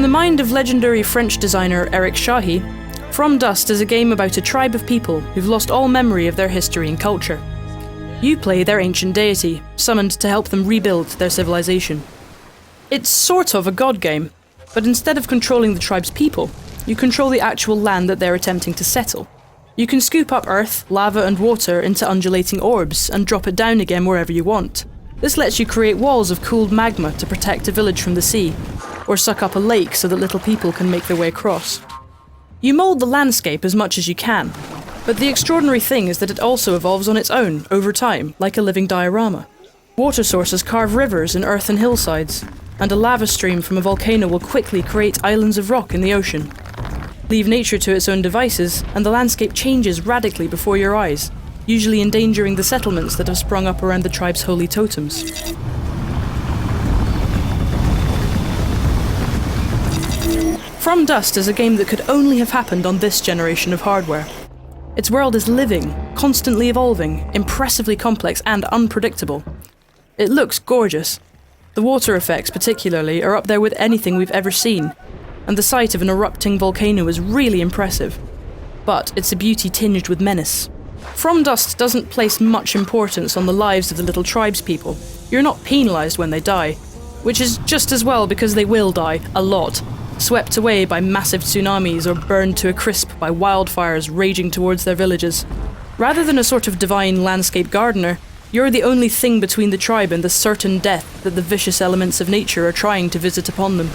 the mind of legendary French designer Eric Shahi, From Dust is a game about a tribe of people who've lost all memory of their history and culture. You play their ancient deity, summoned to help them rebuild their civilization. It's sort of a god game, but instead of controlling the tribe's people, you control the actual land that they're attempting to settle. You can scoop up earth, lava and water into undulating orbs and drop it down again wherever you want. This lets you create walls of cooled magma to protect a village from the sea, or suck up a lake so that little people can make their way across. You mould the landscape as much as you can, but the extraordinary thing is that it also evolves on its own, over time, like a living diorama. Water sources carve rivers in earthen hillsides, and a lava stream from a volcano will quickly create islands of rock in the ocean. Leave nature to its own devices, and the landscape changes radically before your eyes, usually endangering the settlements that have sprung up around the tribe's holy totems. From Dust is a game that could only have happened on this generation of hardware. Its world is living, constantly evolving, impressively complex and unpredictable. It looks gorgeous. The water effects particularly are up there with anything we've ever seen, and the sight of an erupting volcano is really impressive. But it's a beauty tinged with menace. From Dust doesn't place much importance on the lives of the little tribespeople. You're not penalised when they die, which is just as well because they will die, a lot, swept away by massive tsunamis or burned to a crisp by wildfires raging towards their villages. Rather than a sort of divine landscape gardener, you're the only thing between the tribe and the certain death that the vicious elements of nature are trying to visit upon them.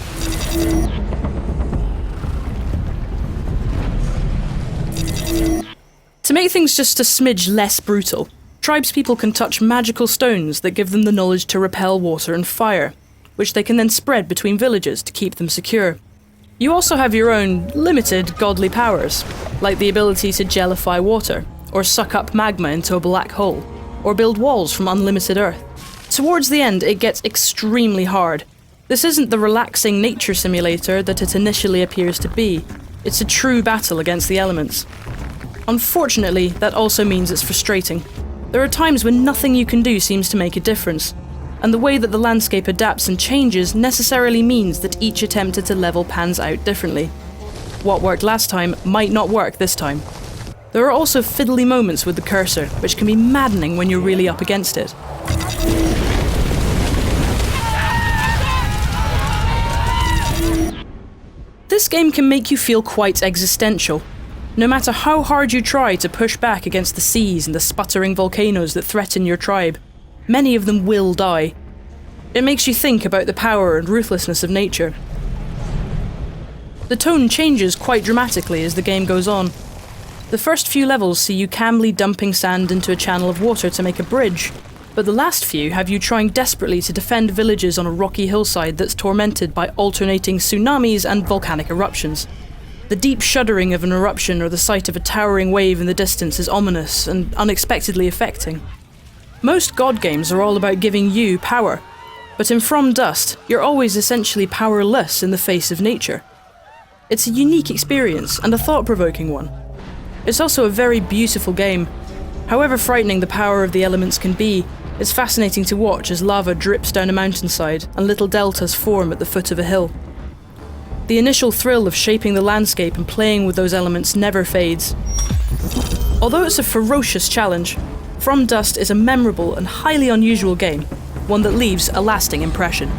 To make things just a smidge less brutal, tribespeople can touch magical stones that give them the knowledge to repel water and fire, which they can then spread between villages to keep them secure. You also have your own limited godly powers, like the ability to gellify water, or suck up magma into a black hole, or build walls from unlimited earth. Towards the end, it gets extremely hard. This isn't the relaxing nature simulator that it initially appears to be. It's a true battle against the elements. Unfortunately, that also means it's frustrating. There are times when nothing you can do seems to make a difference, and the way that the landscape adapts and changes necessarily means that each attempt at a level pans out differently. What worked last time might not work this time. There are also fiddly moments with the cursor, which can be maddening when you're really up against it. This game can make you feel quite existential. No matter how hard you try to push back against the seas and the sputtering volcanoes that threaten your tribe, many of them will die. It makes you think about the power and ruthlessness of nature. The tone changes quite dramatically as the game goes on. The first few levels see you calmly dumping sand into a channel of water to make a bridge, but the last few have you trying desperately to defend villages on a rocky hillside that's tormented by alternating tsunamis and volcanic eruptions. The deep shuddering of an eruption or the sight of a towering wave in the distance is ominous and unexpectedly affecting. Most god games are all about giving you power, but in From Dust, you're always essentially powerless in the face of nature. It's a unique experience and a thought-provoking one. It's also a very beautiful game. However frightening the power of the elements can be, it's fascinating to watch as lava drips down a mountainside and little deltas form at the foot of a hill. The initial thrill of shaping the landscape and playing with those elements never fades. Although it's a ferocious challenge, From Dust is a memorable and highly unusual game, one that leaves a lasting impression.